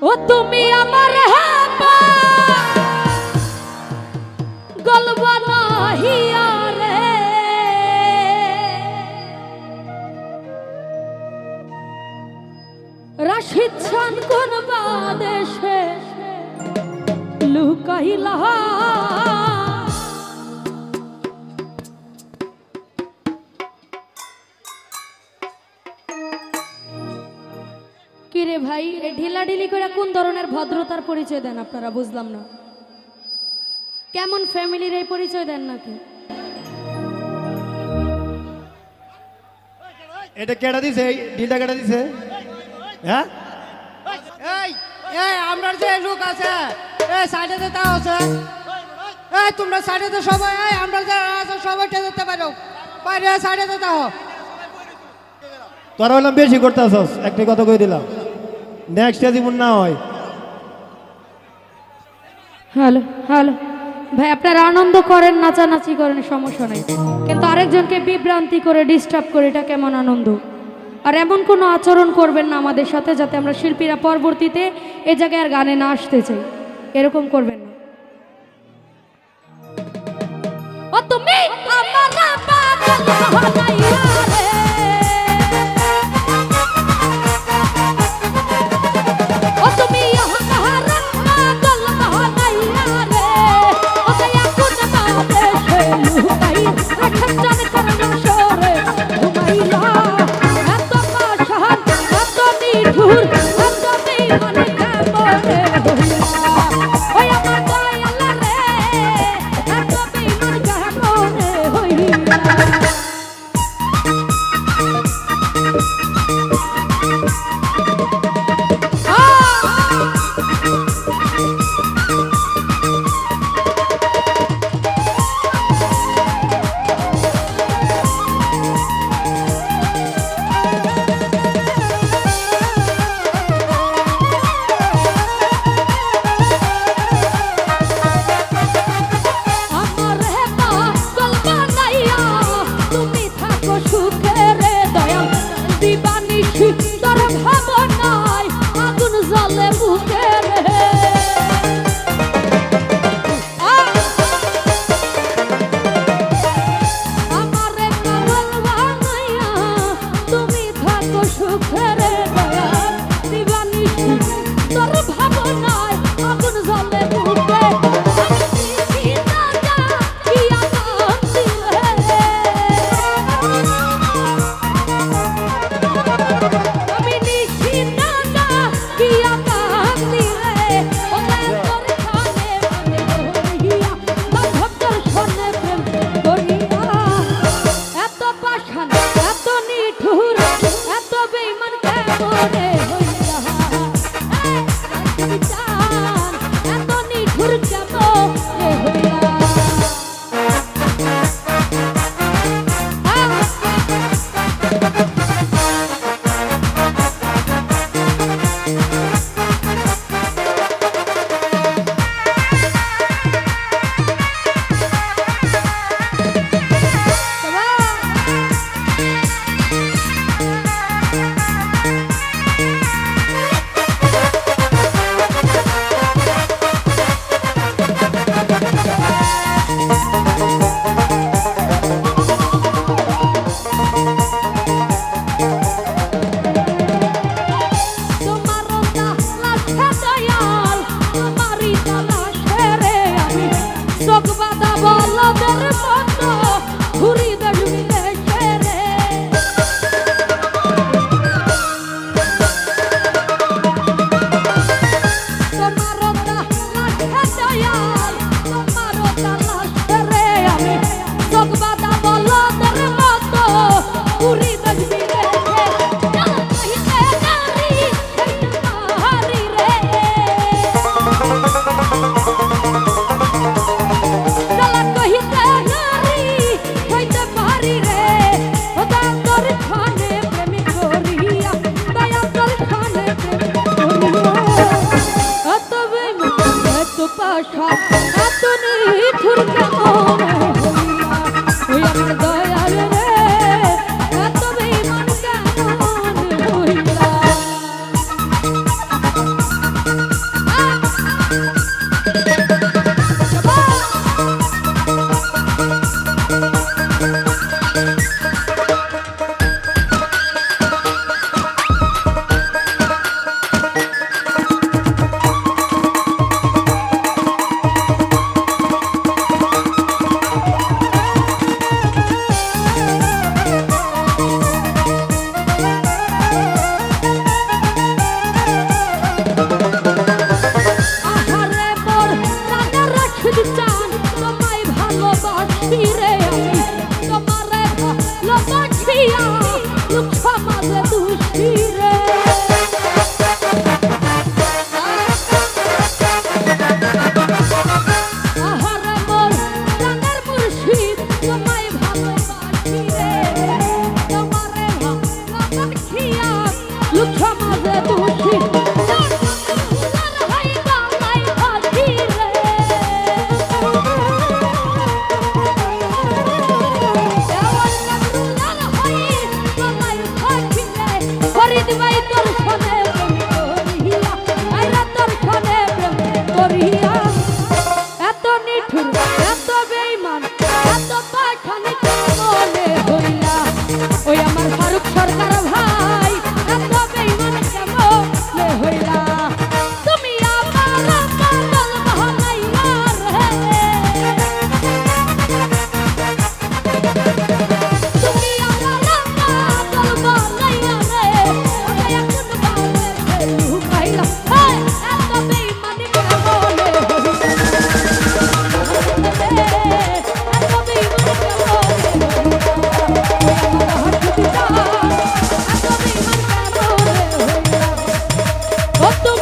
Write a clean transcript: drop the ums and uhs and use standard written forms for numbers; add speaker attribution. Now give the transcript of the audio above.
Speaker 1: ও তুমি আমার হাপা গলবা নাহিয়া রে রাশিদ খান কোন বাদেশে লুকাইলা কিরে ভাই ঢিলাঢিলি করে কোন ধরনের ভদ্রতার পরিচয় দেন আপনারা বুঝলাম না কেমন ফ্যামিলির এই পরিচয় দেন নাকি
Speaker 2: এটা কেডা দিছে ঢিলটা কেডা দিছে হ্যাঁ
Speaker 3: এই এই আমরা যে লোক আছে এই সাইডে যেতে আছে এই তোমরা সাইডে তো সবাই এই আমরা যে আছে সবাই যেতে পারো বাইরে সাইডে যেতে হো
Speaker 2: তোরা হলাম বেশি করতেছস একটা কথা কই দিলাম নেক্সট জীবন না হয়
Speaker 1: হ্যালো হ্যালো ভাই আপনারা আনন্দ করেন নাচানাচি করেন সমস্যা নাই কিন্তু আরেকজনকে বিভ্রান্তি করে ডিস্টার্ব করে এটা কেমন আনন্দ আর এমন কোনো আচরণ করবেন না আমাদের সাথে যাতে আমরা শিল্পীরা পরবর্তীতে এ জায়গায় আর গানে না আসতে চাই এরকম করবেন না ও তুমি আমার পাগল হনাইয়া রে ও তুমি অহংকার পাগল হনাইয়া রে ও দয়া কোন বাদেশে লুকাই রাখান জানে করণ সরে ঘুমাইলা এত পাশান এত নিঠুর এত বেঈমান কেমনে হইলা ওই আমার বন্ধু